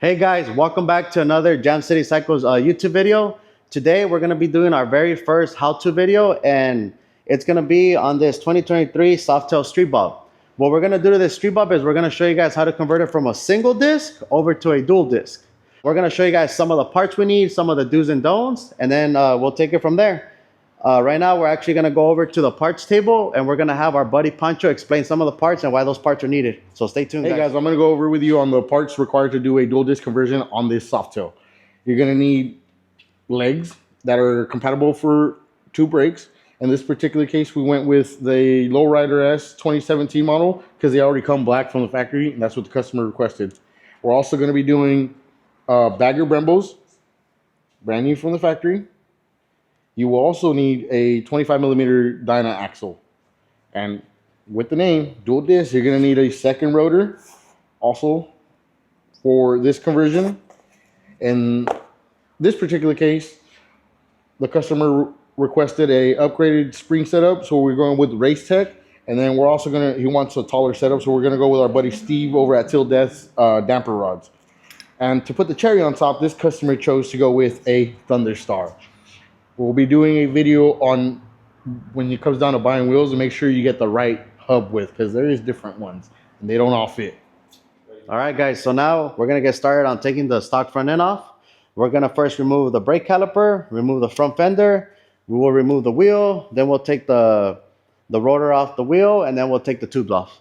Hey guys, welcome back to another Jam City Cycles YouTube video. Today we're going to be doing our very first how-to video, and it's going to be on this 2023 Softail Street Bob. What we're going to do to this Street Bob is we're going to show you guys how to convert it from a single disc over to a dual disc. We're going to show you guys some of the parts we need, some of the do's and don'ts, and then we'll take it from there. Right now, we're actually going to go over to the parts table, and we're going to have our buddy Pancho explain some of the parts and why those parts are needed. So stay tuned, guys. Hey guys, I'm going to go over with you on the parts required to do a dual disc conversion on this Softail. You're going to need legs that are compatible for 2 brakes. In this particular case, we went with the Lowrider S 2017 model because they already come black from the factory, and that's what the customer requested. We're also going to be doing bagger Brembos, brand new from the factory. You will also need a 25mm Dyna axle. And with the name, dual disc, you're going to need a second rotor also for this conversion. In this particular case, the customer requested a upgraded spring setup, so we're going with Race Tech. And then we're also he wants a taller setup, so we're going to go with our buddy Steve over at Till Death's damper rods. And to put the cherry on top, this customer chose to go with a Thunderstar. We'll be doing a video on when it comes down to buying wheels and make sure you get the right hub width, because there is different ones and they don't all fit. All right, guys. So now we're going to get started on taking the stock front end off. We're going to first remove the brake caliper, remove the front fender. We will remove the wheel. Then we'll take the rotor off the wheel, and then we'll take the tubes off.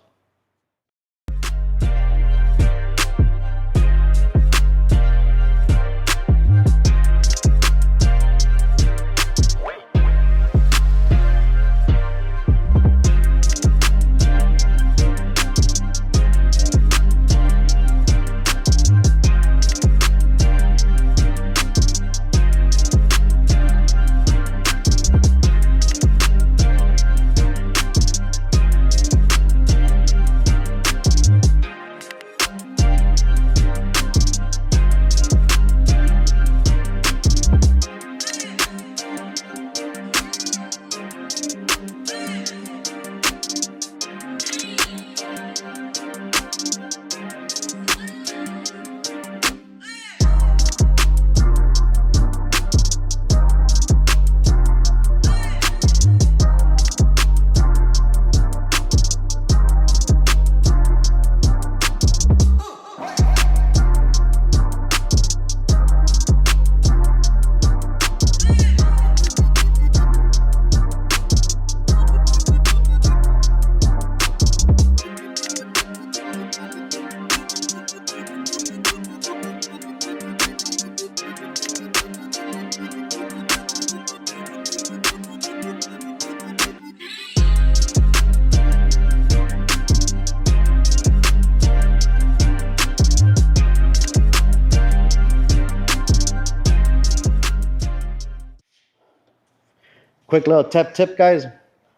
Quick little tip, guys.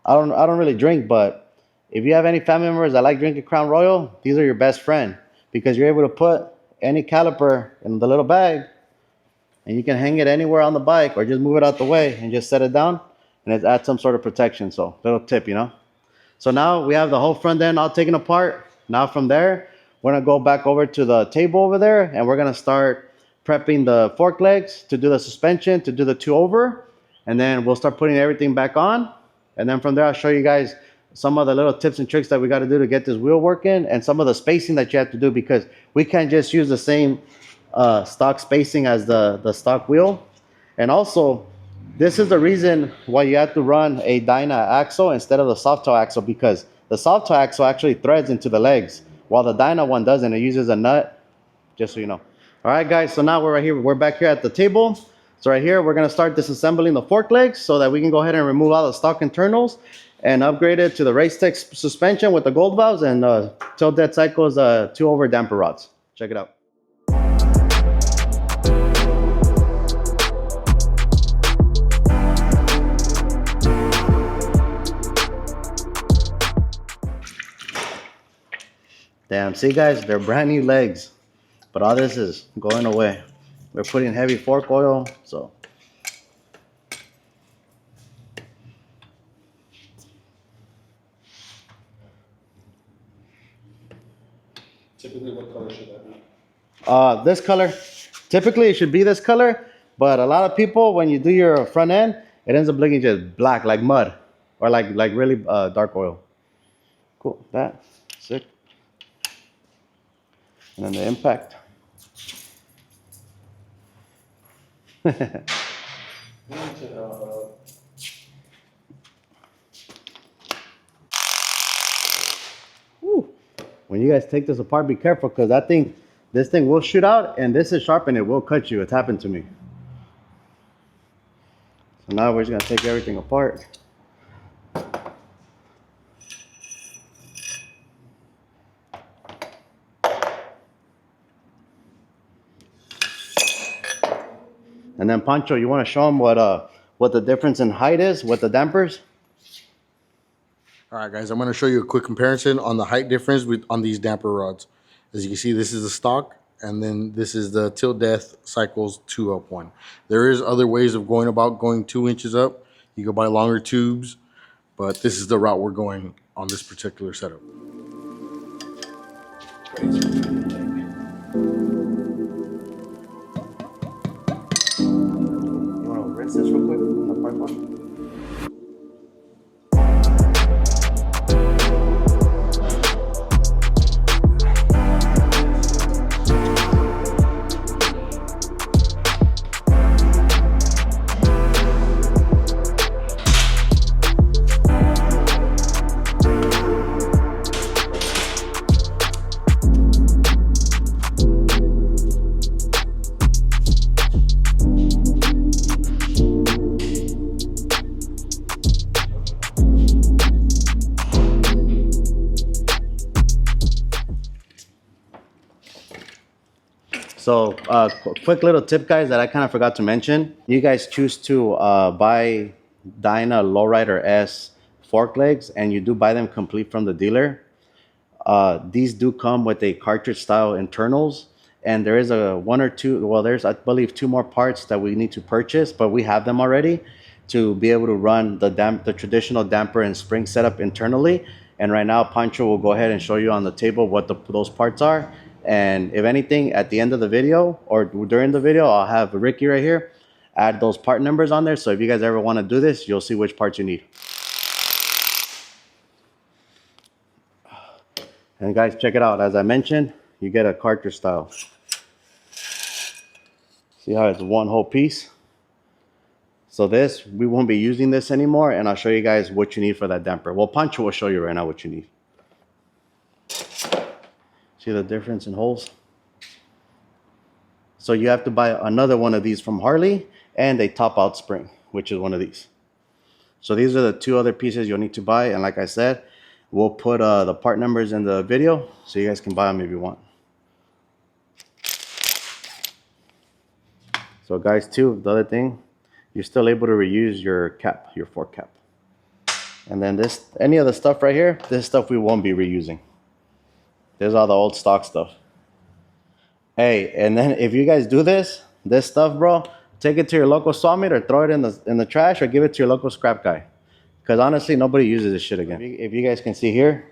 I don't really drink, but if you have any family members that like drinking Crown Royal, these are your best friend, because you're able to put any caliper in the little bag, and you can hang it anywhere on the bike or just move it out the way and just set it down, and it adds some sort of protection. So little tip, you know. So now we have the whole front end all taken apart. Now from there, we're gonna go back over to the table over there, and we're gonna start prepping the fork legs to do the suspension, to do the 2 over. And then we'll start putting everything back on. And then from there, I'll show you guys some of the little tips and tricks that we got to do to get this wheel working, and some of the spacing that you have to do, because we can't just use the same stock spacing as the stock wheel. And also, this is the reason why you have to run a Dyna axle instead of the Softail axle, because the Softail axle actually threads into the legs, while the Dyna one doesn't. It uses a nut, just so you know. All right, guys, so now we're right here. We're back here at the table. So right here, we're going to start disassembling the fork legs so that we can go ahead and remove all the stock internals and upgrade it to the Race Tech suspension with the gold valves and Till Death Cycles 2 over damper rods. Check it out. Damn, see guys, they're brand new legs, but all this is going away. We're putting heavy fork oil, so. Typically, what color should that be? This color. Typically, it should be this color, but a lot of people, when you do your front end, it ends up looking just black, like mud, or like really dark oil. Cool. That sick. And then the impact. Whew. When you guys take this apart, be careful because this thing will shoot out, and this is sharp and it will cut you. It's happened to me. So now we're just gonna take everything apart. And then Pancho, you want to show them what the difference in height is with the dampers? All right, guys, I'm going to show you a quick comparison on the height difference on these damper rods. As you can see, this is the stock, and then this is the Till Death Cycles 2 up one. There is other ways of going 2 inches up. You can buy longer tubes, but this is the route we're going on this particular setup. You want to rinse this real quick? The part one? So, quick little tip, guys, that I kind of forgot to mention. You guys choose to buy Dyna Lowrider S fork legs, and you do buy them complete from the dealer. These do come with a cartridge style internals, and there is there's, I believe, 2 more parts that we need to purchase, but we have them already to be able to run the traditional damper and spring setup internally. And right now, Pancho will go ahead and show you on the table what those parts are. And if anything, at the end of the video or during the video, I'll have Ricky right here add those part numbers on there. So if you guys ever want to do this, you'll see which parts you need. And guys, check it out. As I mentioned, you get a cartridge style. See how it's one whole piece? So we won't be using this anymore, and I'll show you guys what you need for that damper. Well, Pancho will show you right now what you need. See the difference in holes? So you have to buy another one of these from Harley and a top out spring, which is one of these. So these are the 2 other pieces you'll need to buy. And like I said, we'll put the part numbers in the video so you guys can buy them if you want. So guys, too, the other thing, you're still able to reuse your cap, your fork cap. And then any of the stuff right here, this stuff we won't be reusing. There's all the old stock stuff. Hey, and then if you guys do this stuff, bro, take it to your local saw meet or throw it in the trash or give it to your local scrap guy. Because honestly, nobody uses this shit again. If you guys can see here,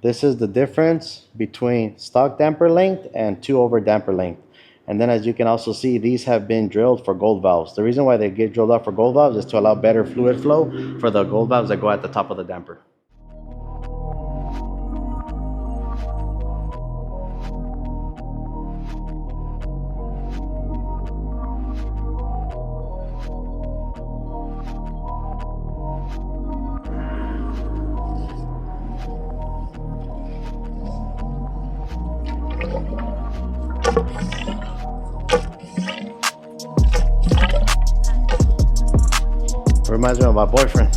this is the difference between stock damper length and 2-over damper length. And then as you can also see, these have been drilled for gold valves. The reason why they get drilled out for gold valves is to allow better fluid flow for the gold valves that go at the top of the damper. Reminds me of my boyfriend.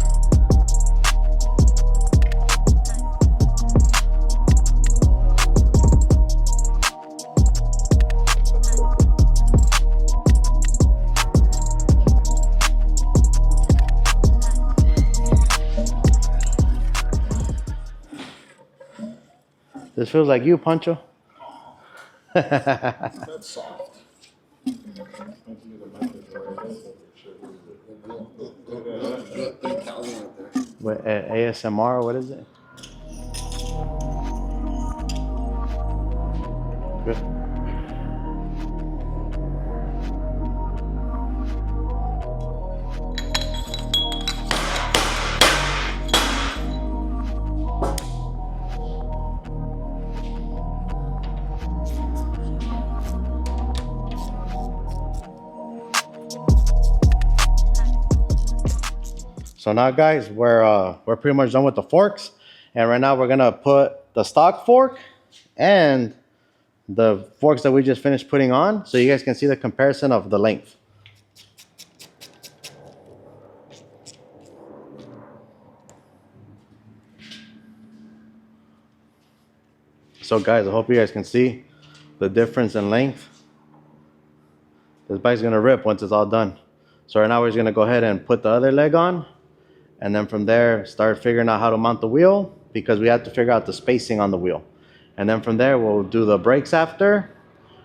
This feels like you, Pancho. That's soft. What, ASMR, what is it? Good. So now, guys, we're pretty much done with the forks, and right now we're gonna put the stock fork and the forks that we just finished putting on, so you guys can see the comparison of the length. So, guys, I hope you guys can see the difference in length. This bike's gonna rip once it's all done. So right now we're just gonna go ahead and put the other leg on, and then from there start figuring out how to mount the wheel, because we have to figure out the spacing on the wheel. And then from there we'll do the brakes after,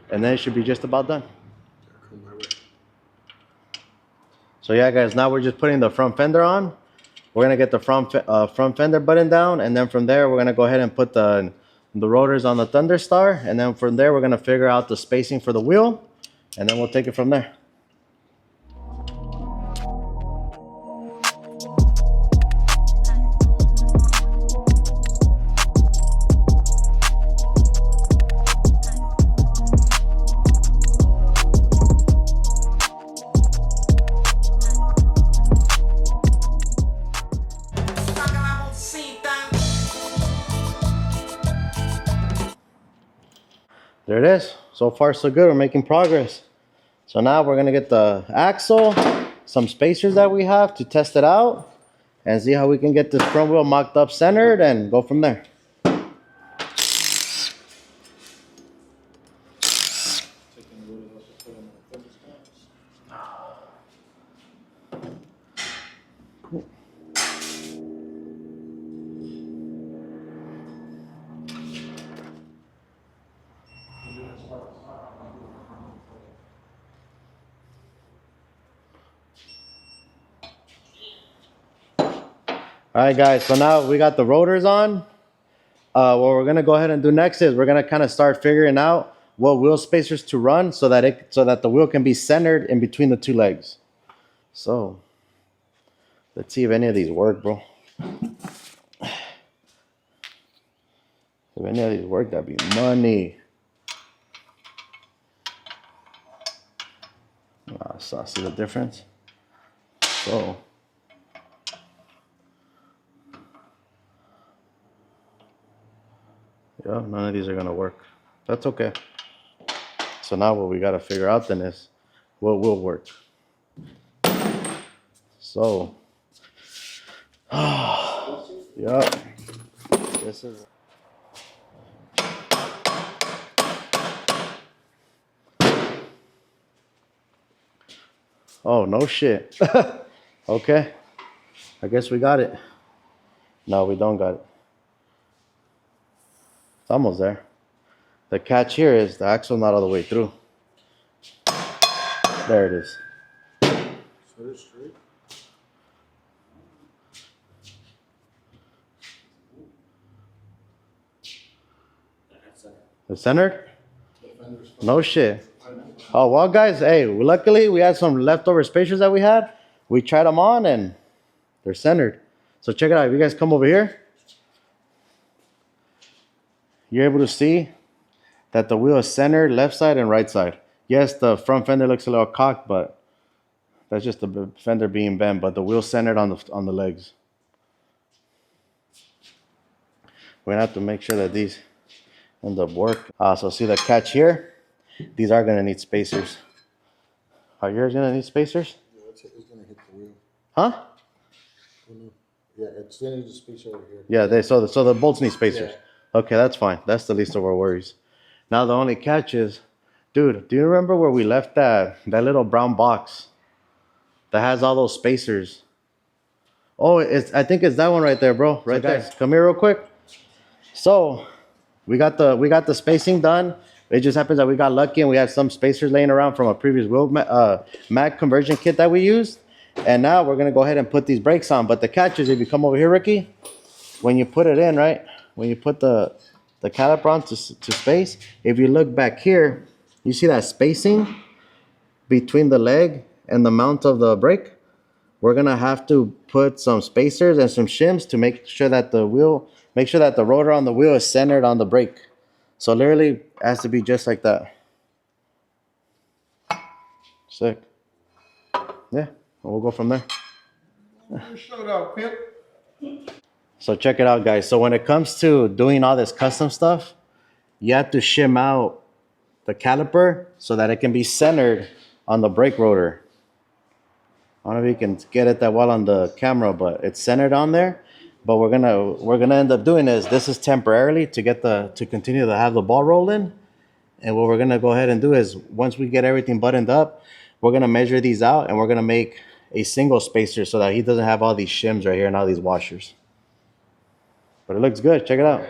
and then it should be just about done. So yeah, guys, now we're just putting the front fender on. We're gonna get the front fender button down, and then from there we're gonna go ahead and put the rotors on the Thunderstar, and then from there we're gonna figure out the spacing for the wheel, and then we'll take it from there. There it is. So far so good. We're making progress. So now we're gonna get the axle, some spacers that we have to test it out, and see how we can get this front wheel mocked up centered and go from there. All right, guys, so now we got the rotors on. What we're gonna go ahead and do next is we're gonna kind of start figuring out what wheel spacers to run so that the wheel can be centered in between the two legs. So let's see if any of these work, bro. If any of these work, that'd be money. So I see the difference. So yeah, none of these are gonna work. That's okay. So now what we gotta figure out then is what will work. So, yeah, this is. Oh, no shit. Okay, I guess we got it. No, we don't got it. It's almost there. The catch here is the axle not all the way through. There it is. So it's straight. It's centered? No shit. Oh, well, guys, hey, luckily we had some leftover spacers that we had. We tried them on and they're centered. So check it out. If you guys come over here, you're able to see that the wheel is centered left side and right side. Yes, the front fender looks a little cocked, but that's just the fender being bent, but the wheel's centered on the legs. We're gonna have to make sure that these end up working. So see the catch here? These are gonna need spacers. Are yours gonna need spacers? Yeah, it's gonna hit the wheel. Huh? Yeah, it's gonna need a spacer over here. Yeah, so the bolts need spacers. Yeah. Okay, that's fine. That's the least of our worries. Now the only catch is, dude, do you remember where we left that little brown box that has all those spacers? Oh, I think it's that one right there, bro. Right there. Guys, come here real quick. So we got the spacing done. It just happens that we got lucky and we had some spacers laying around from a previous wheel mag conversion kit that we used. And now we're gonna go ahead and put these brakes on. But the catch is, if you come over here, Ricky, when you put it in, right? When you put the caliper on to space, if you look back here, you see that spacing between the leg and the mount of the brake? We're gonna have to put some spacers and some shims to make sure that the rotor on the wheel is centered on the brake. So literally it has to be just like that. Sick. Yeah, we'll go from there. Shut up, pimp. So check it out, guys. So when it comes to doing all this custom stuff, you have to shim out the caliper so that it can be centered on the brake rotor. I don't know if you can get it that well on the camera, but it's centered on there. But we're gonna end up doing is this is temporarily to get the to continue to have the ball rolling. And what we're gonna go ahead and do is once we get everything buttoned up, we're gonna measure these out and we're gonna make a single spacer so that he doesn't have all these shims right here and all these washers. But it looks good. Check it out.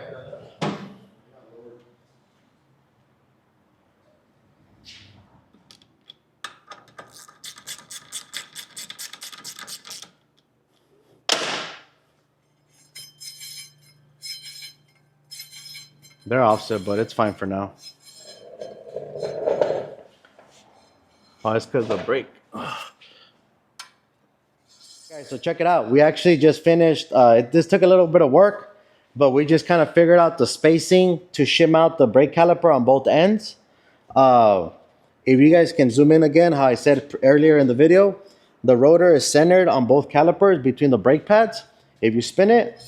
They're offset, but it's fine for now. Oh, it's because of the brake. Guys, so check it out. We actually just finished. This took a little bit of work, but we just kind of figured out the spacing to shim out the brake caliper on both ends. Uh, if you guys can zoom in again, how I said earlier in the video, the rotor is centered on both calipers between the brake pads. If you spin it,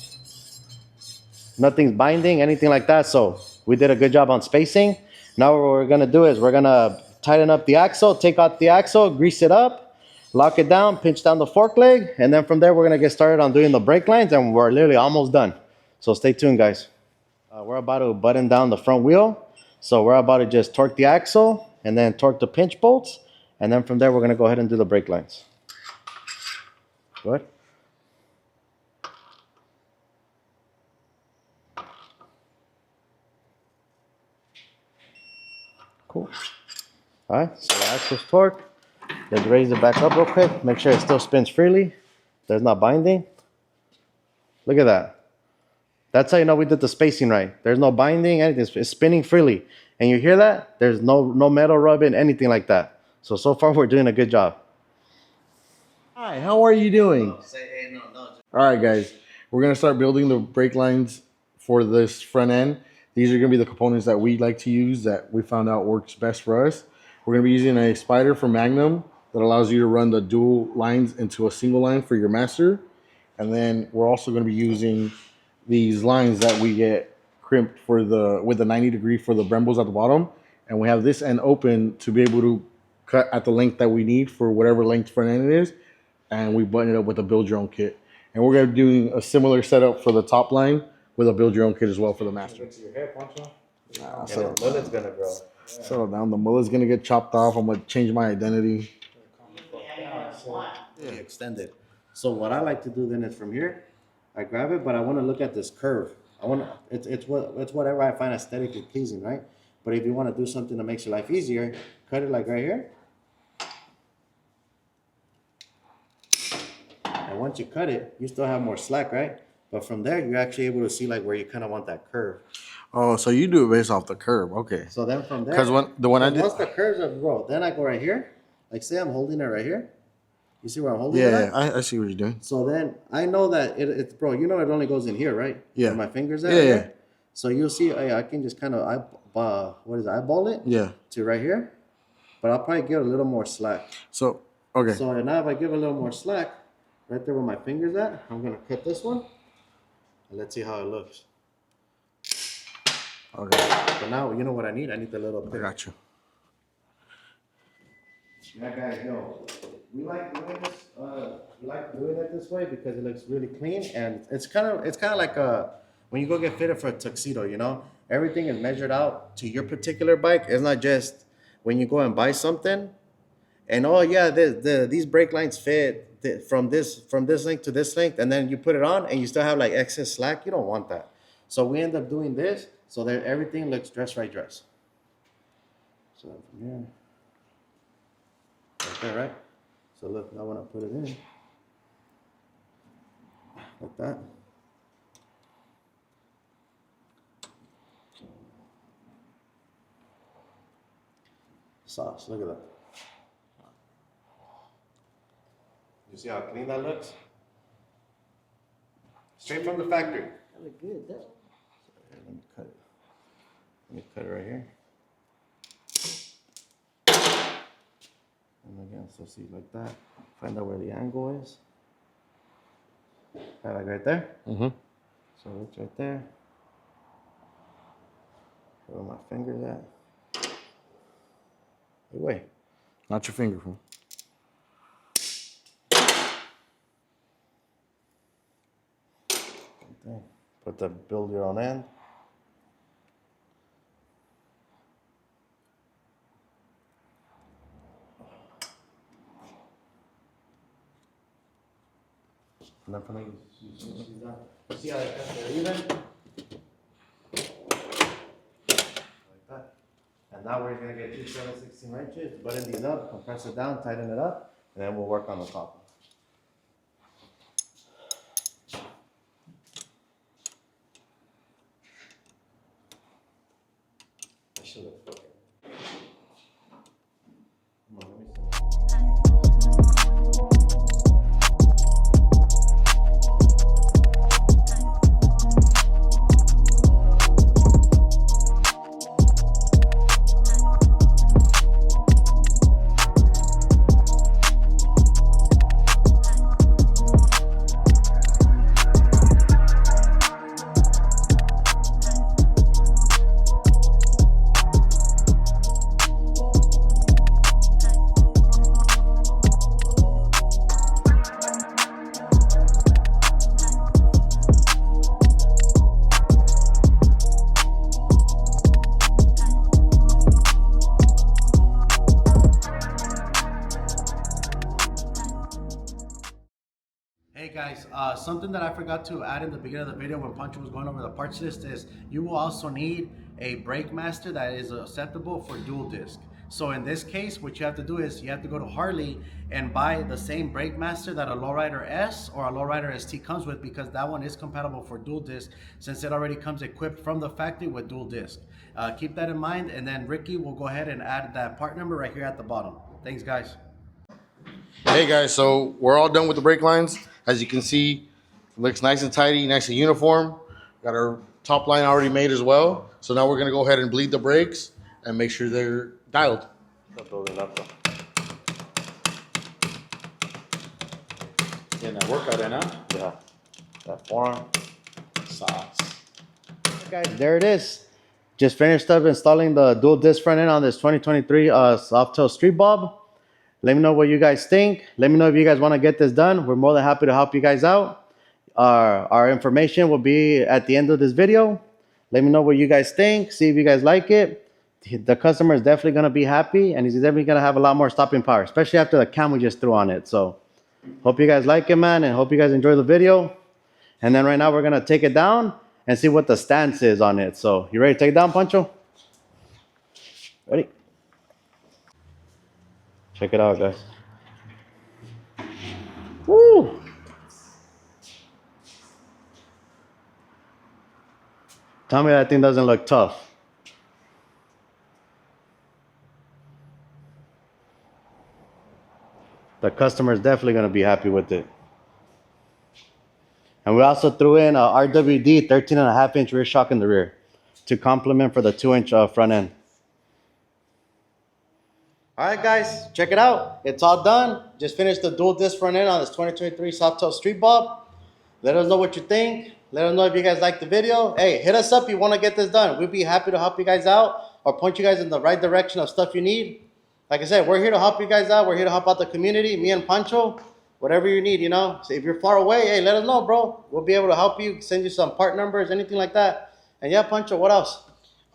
nothing's binding, anything like that. So we did a good job on spacing. Now what we're gonna do is we're gonna tighten up the axle, take out the axle, grease it up, lock it down, pinch down the fork leg, and then from there we're gonna get started on doing the brake lines, and we're literally almost done. So stay tuned, guys. We're about to button down the front wheel. So we're about to just torque the axle and then torque the pinch bolts, and then from there we're gonna go ahead and do the brake lines. Good. Cool. All right, so the axle's torqued. Let's raise it back up real quick. Make sure it still spins freely. There's not binding. Look at that. That's how you know we did the spacing right. There's no binding, anything. It's spinning freely. And you hear that? There's no metal rubbing, anything like that. So far we're doing a good job. Hi, how are you doing? All right, guys. We're going to start building the brake lines for this front end. These are going to be the components that we like to use that we found out works best for us. We're going to be using a spider from Magnum that allows you to run the dual lines into a single line for your master. And then we're also going to be using these lines that we get crimped for the with the 90-degree for the Brembos at the bottom. And we have this end open to be able to cut at the length that we need for whatever length front end it is. And we button it up with a build your own kit. And we're going to be doing a similar setup for the top line with a build your own kit as well for the master. Your hair, Pancho? Nah, So the mullet's gonna grow. settle down. The mullet's going to get chopped off. I'm going to change my identity. Yeah, extended. So what I like to do then is from here, I grab it, but I want to look at this curve. I want to, it's whatever I find aesthetically pleasing, right? But if you want to do something that makes your life easier, cut it like right here. And once you cut it, you still have more slack, right? But from there, you're actually able to see like where you kind of want that curve. Oh, so you do it based off the curve. Okay. So then from there, Because when I did. once the curves are grow, then I go right here. Like say I'm holding it right here. You see where I'm holding it Yeah, at? I see what you're doing. So then I know that it's bro. You know it only goes in here, right? Yeah. Where my fingers at. Yeah, yeah. Right? So you'll see. I can just kind of eyeball it. Yeah. To right here, but I'll probably give a little more slack. So, okay. So now if I give a little more slack, right there where my fingers at, I'm gonna cut this one, and let's see how it looks. Okay. But now you know what I need. I need the little. I got you. Yeah, guys, yo, we like doing this. We like doing it this way because it looks really clean, and it's kind of like when you go get fitted for a tuxedo. You know, everything is measured out to your particular bike. It's not just when you go and buy something, and oh yeah, these brake lines fit from this length to this length, and then you put it on, and you still have like excess slack. You don't want that. So we end up doing this so that everything looks dress right dress. So from here. Right there, right? So look, now when I put it in, like that. Sauce, look at that. You see how clean that looks? Straight from the factory. That look good, though. So here, let me cut it. Let me cut it right here. And again, so see like that. Find out where the angle is. Kind of like right there. Mm-hmm. So it's right there. Where my fingers at? Wait. Not your finger, fool. Put the build your own end. And then from you see how they cut they're even? Like that. And now we're gonna get 2 7/16 wrenches, button these up, compress it down, tighten it up, and then we'll work on the top. I should have. Come on, let me see. Hey guys, something that I forgot to add in the beginning of the video when Pancho was going over the parts list is you will also need a brake master that is acceptable for dual disc. So in this case, what you have to do is you have to go to Harley and buy the same brake master that a Lowrider S or a Lowrider ST comes with, because that one is compatible for dual disc since it already comes equipped from the factory with dual disc. Keep that in mind, and then Ricky will go ahead and add that part number right here at the bottom. Thanks guys. Hey guys, so we're all done with the brake lines. As you can see, it looks nice and tidy, nice and uniform. Got our top line already made as well. So now we're gonna go ahead and bleed the brakes and make sure they're dialed. Getting that workout in, huh? Yeah, that forearm. Sauce. Guys, there it is. Just finished up installing the dual disc front end on this 2023 Softail Street Bob. Let me know what you guys think. Let me know if you guys want to get this done. We're more than happy to help you guys out. Our information will be at the end of this video. Let me know what you guys think. See if you guys like it. The customer is definitely going to be happy, and he's definitely going to have a lot more stopping power, especially after the cam we just threw on it. So hope you guys like it, man, and hope you guys enjoy the video. And then right now we're going to take it down and see what the stance is on it. So you ready to take it down, Pancho? Ready? Check it out, guys. Woo! Tell me that thing doesn't look tough. The customer is definitely going to be happy with it. And we also threw in a RWD 13.5-inch rear shock in the rear to complement for the 2-inch front end. All right, guys, check it out. It's all done. Just finished the dual disc front end on this 2023 Softail Street Bob. Let us know what you think. Let us know if you guys like the video. Hey, hit us up if you want to get this done. We'd be happy to help you guys out or point you guys in the right direction of stuff you need. Like I said, we're here to help you guys out. We're here to help out the community, me and Pancho. Whatever you need, you know. So if you're far away, hey, let us know, bro. We'll be able to help you, send you some part numbers, anything like that. And yeah, Pancho, what else?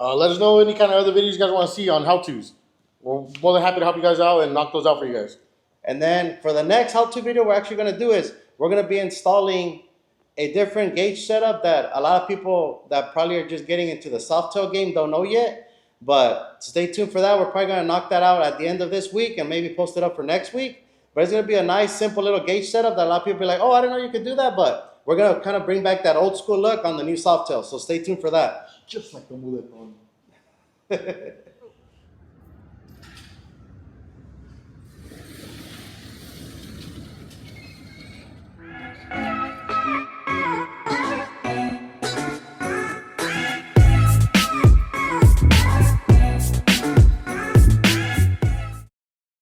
Let us know any kind of other videos you guys want to see on how-tos. We're more than happy to help you guys out and knock those out for you guys. And then for the next how-to video we're actually going to do is we're going to be installing a different gauge setup that a lot of people that probably are just getting into the Softail game don't know yet. But stay tuned for that. We're probably going to knock that out at the end of this week and maybe post it up for next week. But it's going to be a nice, simple little gauge setup that a lot of people be like, oh, I didn't know you could do that. But we're going to kind of bring back that old school look on the new Softail. So stay tuned for that. Just like the muleton.